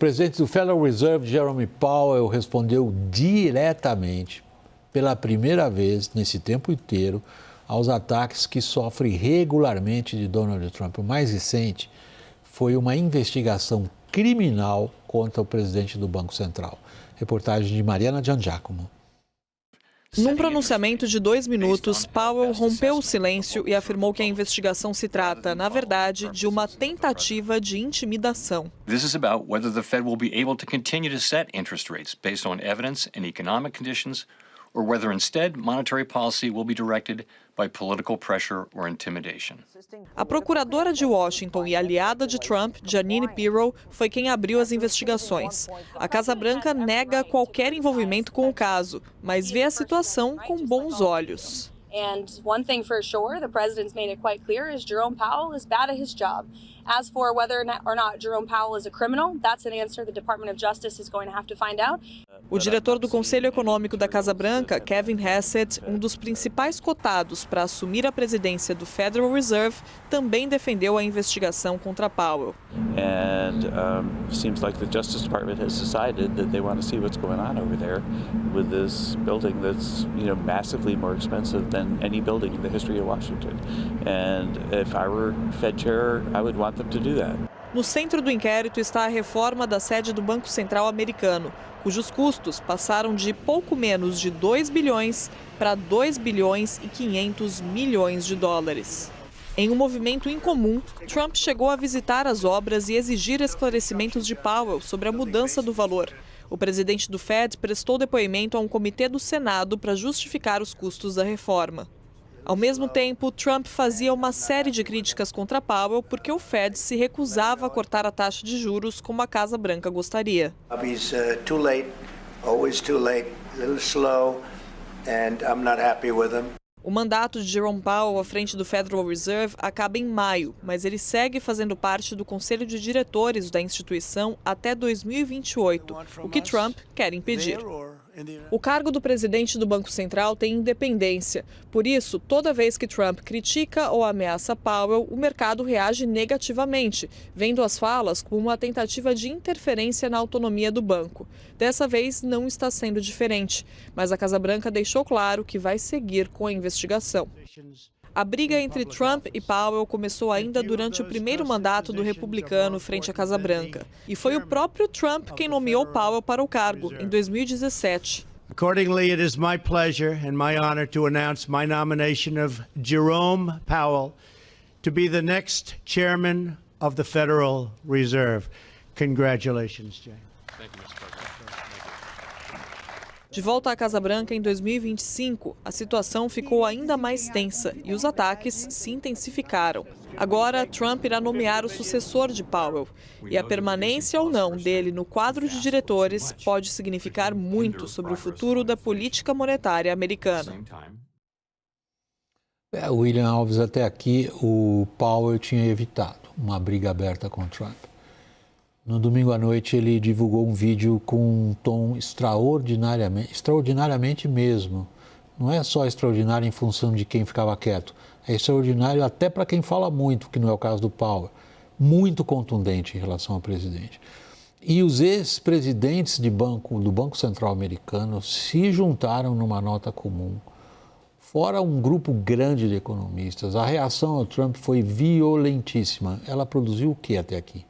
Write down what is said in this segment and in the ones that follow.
presidente do Federal Reserve, Jerome Powell, respondeu diretamente, pela primeira vez nesse tempo inteiro, aos ataques que sofre regularmente de Donald Trump. O mais recente foi uma investigação criminal contra o presidente do Banco Central. Reportagem de Mariana Giangiacomo. Num pronunciamento de 2 minutos, Powell rompeu o silêncio e afirmou que a investigação se trata, na verdade, de uma tentativa de intimidação. This is about whether the Fed will be able to continue to set interest rates based on evidence and economic conditions, or whether instead monetary policy will be directed by political pressure or intimidation. A procuradora de Washington e aliada de Trump, Jeanine Pirro, foi quem abriu as investigações. A Casa Branca nega qualquer envolvimento com o caso, mas vê a situação com bons olhos. And one thing for sure, the president's made it quite clear, is Jerome Powell is bad at his job. As for whether or not Jerome Powell is a criminal, that's an answer the Department of Justice is going to have to find out. O diretor do Conselho Econômico da Casa Branca, Kevin Hassett, um dos principais cotados para assumir a presidência do Federal Reserve, também defendeu a investigação contra Powell. And seems like the Justice Department has decided that they want to see what's going on over there with this building that's, massively more expensive than any building in the history of Washington. And if I were Fed chair, I would want them to do that. No centro do inquérito está a reforma da sede do Banco Central americano, cujos custos passaram de pouco menos de 2 bilhões para 2 bilhões e 500 milhões de dólares. Em um movimento incomum, Trump chegou a visitar as obras e exigir esclarecimentos de Powell sobre a mudança do valor. O presidente do Fed prestou depoimento a um comitê do Senado para justificar os custos da reforma. Ao mesmo tempo, Trump fazia uma série de críticas contra Powell porque o Fed se recusava a cortar a taxa de juros como a Casa Branca gostaria. He's too late, always too late, a little slow, and I'm not happy with him. O mandato de Jerome Powell à frente do Federal Reserve acaba em maio, mas ele segue fazendo parte do conselho de diretores da instituição até 2028, o que Trump quer impedir. O cargo do presidente do Banco Central tem independência. Por isso, toda vez que Trump critica ou ameaça Powell, o mercado reage negativamente, vendo as falas como uma tentativa de interferência na autonomia do banco. Dessa vez, não está sendo diferente, mas a Casa Branca deixou claro que vai seguir com a investigação. A briga entre Trump e Powell começou ainda durante o primeiro mandato do republicano frente à Casa Branca. E foi o próprio Trump quem nomeou Powell para o cargo, em 2017. Accordingly, it is my pleasure and my honor to announce my nomination of Jerome Powell to be the next chairman of the Federal Reserve. Congratulations, Jay. Thank you, Mr. President. De volta à Casa Branca em 2025, a situação ficou ainda mais tensa e os ataques se intensificaram. Agora, Trump irá nomear o sucessor de Powell. E a permanência ou não dele no quadro de diretores pode significar muito sobre o futuro da política monetária americana. William Alves, até aqui o Powell tinha evitado uma briga aberta com Trump. No domingo à noite ele divulgou um vídeo com um tom extraordinariamente mesmo. Não é só extraordinário em função de quem ficava quieto, é extraordinário até para quem fala muito, que não é o caso do Powell. Muito contundente em relação ao presidente. E os ex-presidentes do Banco Central americano se juntaram numa nota comum. Fora um grupo grande de economistas, a reação ao Trump foi violentíssima. Ela produziu o que até aqui?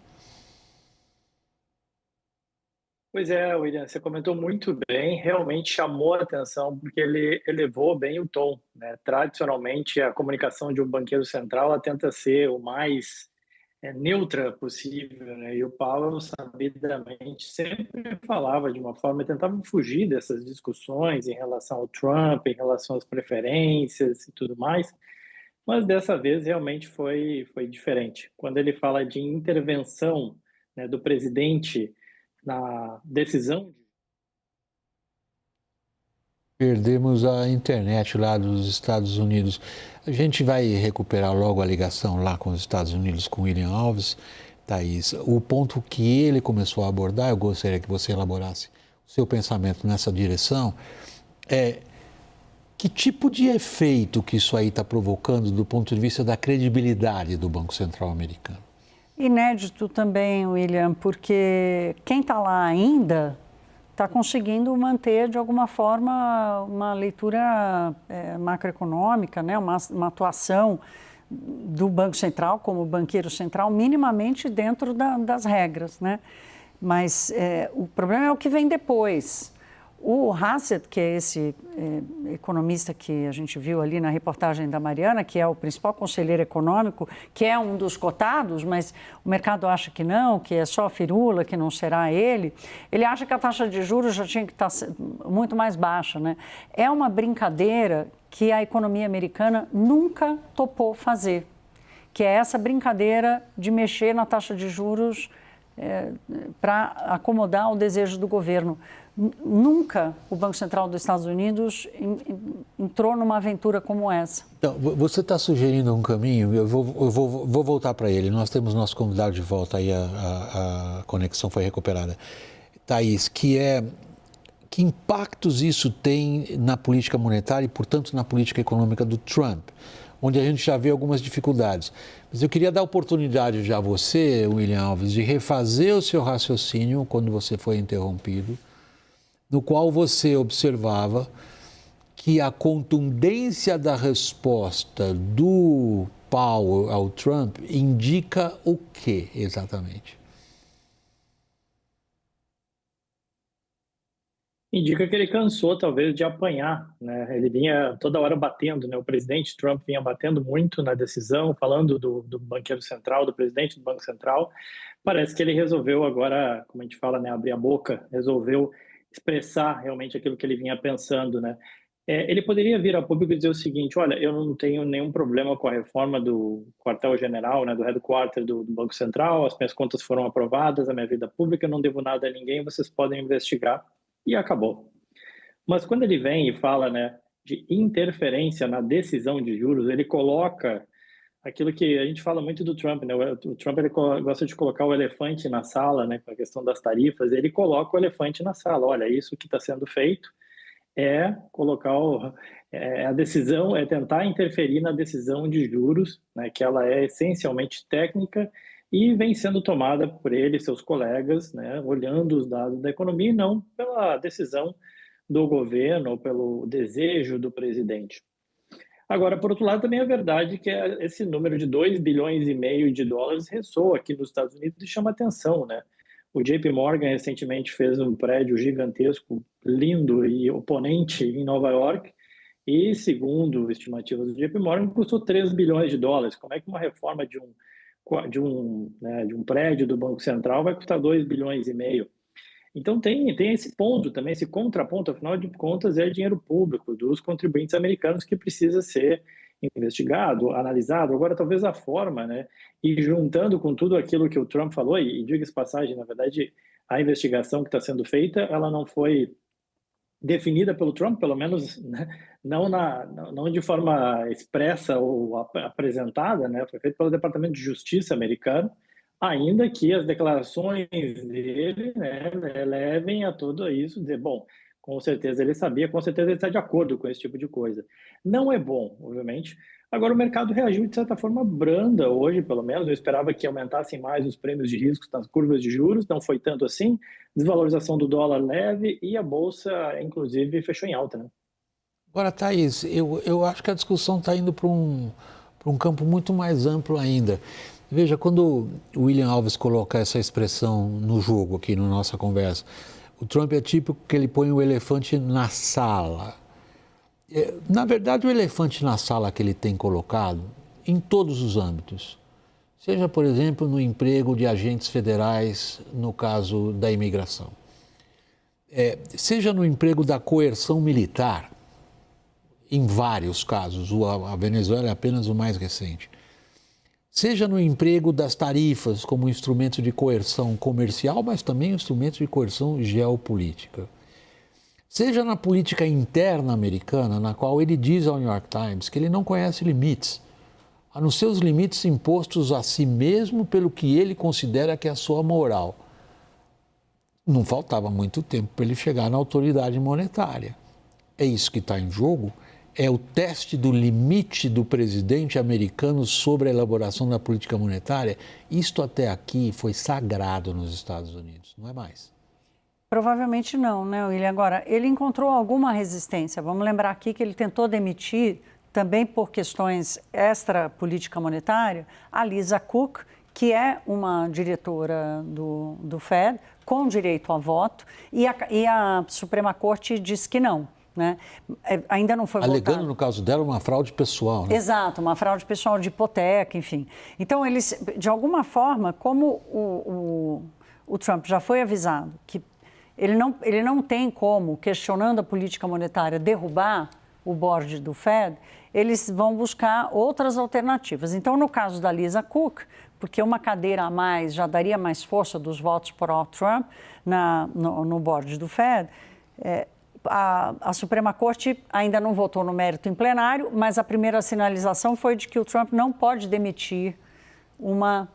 Pois é, William, você comentou muito bem, realmente chamou a atenção porque ele elevou bem o tom, né? Tradicionalmente, a comunicação de um banqueiro central ela tenta ser o mais neutra possível, né? E o Powell, sabidamente, sempre falava de uma forma, tentava fugir dessas discussões em relação ao Trump, em relação às preferências e tudo mais, mas dessa vez realmente foi diferente. Quando ele fala de intervenção, né, do presidente na decisão. Perdemos a internet lá dos Estados Unidos. A gente vai recuperar logo a ligação lá com os Estados Unidos, com William Alves. Thaís, o ponto que ele começou a abordar, eu gostaria que você elaborasse o seu pensamento nessa direção, é que tipo de efeito que isso aí está provocando do ponto de vista da credibilidade do Banco Central americano? Inédito também, William, porque quem está lá ainda está conseguindo manter, de alguma forma, uma leitura macroeconômica, né? Uma atuação do Banco Central, como banqueiro central, minimamente dentro das regras, né? Mas o problema é o que vem depois. O Hassett, que é esse economista que a gente viu ali na reportagem da Mariana, que é o principal conselheiro econômico, que é um dos cotados, mas o mercado acha que não, que é só firula, que não será ele. Ele acha que a taxa de juros já tinha que estar muito mais baixa, né? É uma brincadeira que a economia americana nunca topou fazer, que é essa brincadeira de mexer na taxa de juros para acomodar o desejo do governo. Nunca o Banco Central dos Estados Unidos entrou numa aventura como essa. Então, você está sugerindo um caminho, eu vou voltar para ele. Nós temos nosso convidado de volta, aí a conexão foi recuperada. Thaís, que impactos isso tem na política monetária e, portanto, na política econômica do Trump, onde a gente já vê algumas dificuldades. Mas eu queria dar oportunidade já a você, William Alves, de refazer o seu raciocínio quando você foi interrompido, no qual você observava que a contundência da resposta do Powell ao Trump indica o quê exatamente? Indica que ele cansou, talvez, de apanhar, né? Ele vinha toda hora batendo, né? O presidente Trump vinha batendo muito na decisão, falando do banqueiro central, do presidente do Banco Central. Parece que ele resolveu agora, como a gente fala, né, abrir a boca, resolveu expressar realmente aquilo que ele vinha pensando, né? Ele poderia vir a público e dizer o seguinte: olha, eu não tenho nenhum problema com a reforma do quartel-general, né, do headquarter do Banco Central, as minhas contas foram aprovadas, a minha vida pública, eu não devo nada a ninguém, vocês podem investigar, e acabou. Mas quando ele vem e fala, né, de interferência na decisão de juros, ele coloca aquilo que a gente fala muito do Trump, né? O Trump ele gosta de colocar o elefante na sala, né, com a questão das tarifas, ele coloca o elefante na sala. Olha, isso que está sendo feito é colocar a decisão, é tentar interferir na decisão de juros, né, que ela é essencialmente técnica e vem sendo tomada por ele e seus colegas, né, olhando os dados da economia e não pela decisão do governo ou pelo desejo do presidente. Agora, por outro lado, também é verdade que esse número de 2,5 bilhões de dólares ressoa aqui nos Estados Unidos e chama atenção, né? O JP Morgan recentemente fez um prédio gigantesco, lindo e oponente em Nova York e, segundo estimativas do JP Morgan, custou 3 bilhões de dólares. Como é que uma reforma de um prédio do Banco Central vai custar 2,5 bilhões? Então tem esse ponto também, esse contraponto, afinal de contas é dinheiro público dos contribuintes americanos que precisa ser investigado, analisado. Agora talvez a forma, né, e juntando com tudo aquilo que o Trump falou, e diga-se passagem, na verdade a investigação que está sendo feita, ela não foi definida pelo Trump, pelo menos, né, não de forma expressa ou apresentada, né, foi feita pelo Departamento de Justiça americano, ainda que as declarações dele, né, levem a tudo isso, dizer, bom, com certeza ele sabia, com certeza ele está de acordo com esse tipo de coisa. Não é bom, obviamente. Agora, o mercado reagiu de certa forma branda hoje, pelo menos. Eu esperava que aumentassem mais os prêmios de risco nas curvas de juros, não foi tanto assim. Desvalorização do dólar leve e a Bolsa, inclusive, fechou em alta, né? Agora, Thaís, eu acho que a discussão está indo para um campo muito mais amplo ainda. Veja, quando o William Alves coloca essa expressão no jogo aqui na nossa conversa, o Trump é típico que ele põe o elefante na sala. Na verdade, o elefante na sala que ele tem colocado, em todos os âmbitos, seja, por exemplo, no emprego de agentes federais, no caso da imigração, seja no emprego da coerção militar, em vários casos, a Venezuela é apenas o mais recente, seja no emprego das tarifas como instrumento de coerção comercial, mas também instrumento de coerção geopolítica. Seja na política interna americana, na qual ele diz ao New York Times que ele não conhece limites, a não ser os limites impostos a si mesmo pelo que ele considera que é a sua moral. Não faltava muito tempo para ele chegar na autoridade monetária. É isso que está em jogo? é o teste do limite do presidente americano sobre a elaboração da política monetária. Isto até aqui foi sagrado nos Estados Unidos, não é mais? Provavelmente não, né, William? Agora, ele encontrou alguma resistência. Vamos lembrar aqui que ele tentou demitir, também por questões extra-política monetária, a Lisa Cook, que é uma diretora do Fed, com direito a voto, e a Suprema Corte disse que não. Né? Ainda não foi alegando, votado. No caso dela, uma fraude pessoal. Né? Exato, uma fraude pessoal de hipoteca, enfim. Então, eles, de alguma forma, como o Trump já foi avisado que ele não tem como, questionando a política monetária, derrubar o board do Fed, eles vão buscar outras alternativas. Então, no caso da Lisa Cook, porque uma cadeira a mais já daria mais força dos votos para o Trump no board do Fed, a Suprema Corte ainda não votou no mérito em plenário, mas a primeira sinalização foi de que o Trump não pode demitir uma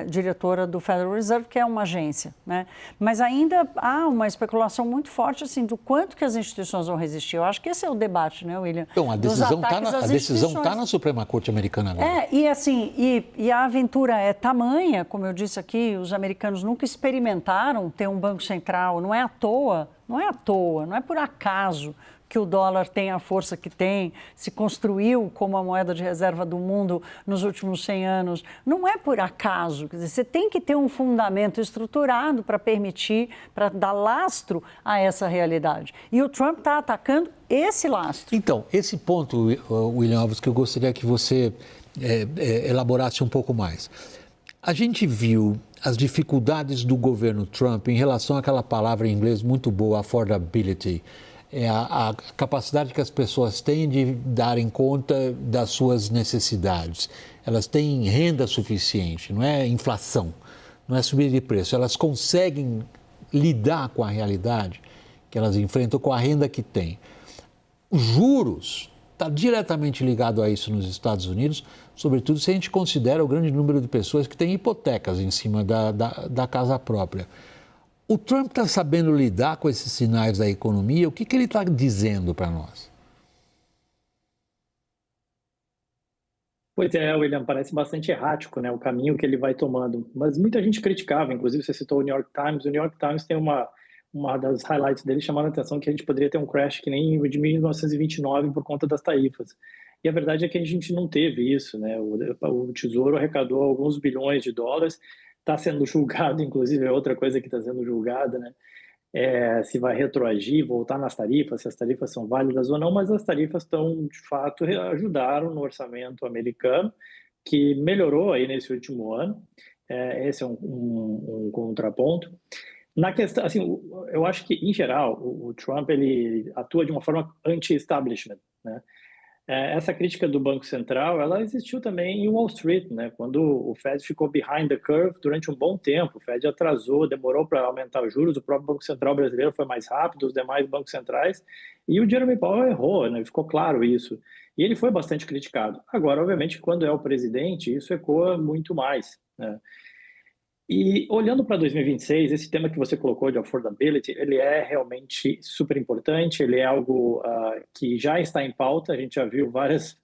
diretora do Federal Reserve, que é uma agência, né? Mas ainda há uma especulação muito forte assim, do quanto que as instituições vão resistir. Eu acho que esse é o debate, né, William? Então, a decisão está na Suprema Corte americana agora. E a aventura é tamanha, como eu disse aqui, os americanos nunca experimentaram ter um banco central, não é à toa, não é por acaso que o dólar tem a força que tem, se construiu como a moeda de reserva do mundo nos últimos 100 anos. Não é por acaso. Quer dizer, você tem que ter um fundamento estruturado para permitir, para dar lastro a essa realidade. E o Trump está atacando esse lastro. Então, esse ponto, William Alves, que eu gostaria que você elaborasse um pouco mais. A gente viu as dificuldades do governo Trump em relação àquela palavra em inglês muito boa, affordability. É a capacidade que as pessoas têm de darem conta das suas necessidades. Elas têm renda suficiente, não é inflação, não é subida de preço. Elas conseguem lidar com a realidade que elas enfrentam com a renda que têm. Os juros está diretamente ligado a isso nos Estados Unidos, sobretudo se a gente considera o grande número de pessoas que têm hipotecas em cima da casa própria. O Trump está sabendo lidar com esses sinais da economia? O que ele está dizendo para nós? Pois é, William, parece bastante errático, né, o caminho que ele vai tomando. Mas muita gente criticava, inclusive você citou o New York Times. O New York Times tem uma das highlights dele chamando a atenção que a gente poderia ter um crash que nem o de 1929 por conta das tarifas. E a verdade é que a gente não teve isso, né? O Tesouro arrecadou alguns bilhões de dólares, está sendo julgado, inclusive é outra coisa que está sendo julgada, né? Se vai retroagir, voltar nas tarifas, se as tarifas são válidas ou não, mas as tarifas estão, de fato, ajudaram no orçamento americano, que melhorou aí nesse último ano. Esse é um contraponto. Na questão, assim, eu acho que, em geral, o Trump ele atua de uma forma anti-establishment, né? Essa crítica do Banco Central, ela existiu também em Wall Street, né? Quando o Fed ficou behind the curve durante um bom tempo, o Fed atrasou, demorou para aumentar os juros, o próprio Banco Central brasileiro foi mais rápido, os demais bancos centrais, e o Jerome Powell errou, né? Ficou claro isso. E ele foi bastante criticado. Agora, obviamente, quando é o presidente, isso ecoa muito mais, né? E olhando para 2026, esse tema que você colocou de affordability, ele é realmente super importante, ele é algo que já está em pauta, a gente já viu várias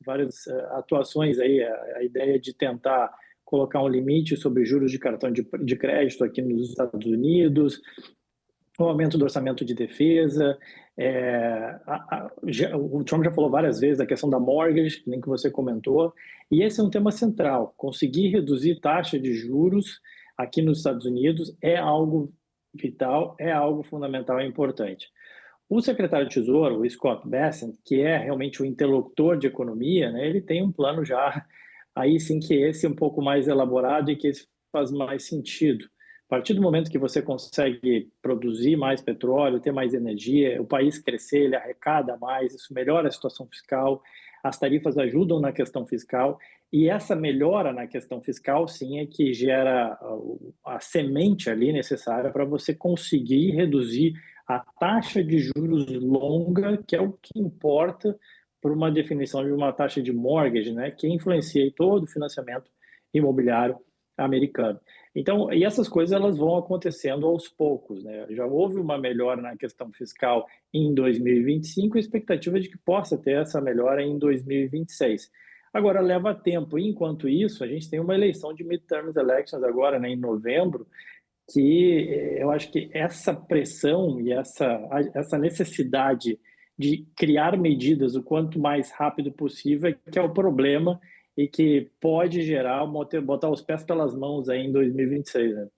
atuações aí, a ideia de tentar colocar um limite sobre juros de cartão de crédito aqui nos Estados Unidos, o aumento do orçamento de defesa, o Trump já falou várias vezes da questão da mortgage, que nem que você comentou, e esse é um tema central, conseguir reduzir taxa de juros aqui nos Estados Unidos é algo vital, é algo fundamental e importante. O secretário de Tesouro, o Scott Bessent, que é realmente o interlocutor de economia, né, ele tem um plano já, aí sim que esse é um pouco mais elaborado e que esse faz mais sentido. A partir do momento que você consegue produzir mais petróleo, ter mais energia, o país crescer, ele arrecada mais, isso melhora a situação fiscal, as tarifas ajudam na questão fiscal, e essa melhora na questão fiscal, sim, é que gera a semente ali necessária para você conseguir reduzir a taxa de juros longa, que é o que importa para uma definição de uma taxa de mortgage, né, que influencia todo o financiamento imobiliário americano. Então, e essas coisas elas vão acontecendo aos poucos, né? Já houve uma melhora na questão fiscal em 2025, a expectativa é de que possa ter essa melhora em 2026. Agora, leva tempo. Enquanto isso, a gente tem uma eleição de midterm elections agora, né, em novembro, que eu acho que essa pressão e essa necessidade de criar medidas o quanto mais rápido possível que é o problema e que pode gerar, botar os pés pelas mãos aí em 2026, né?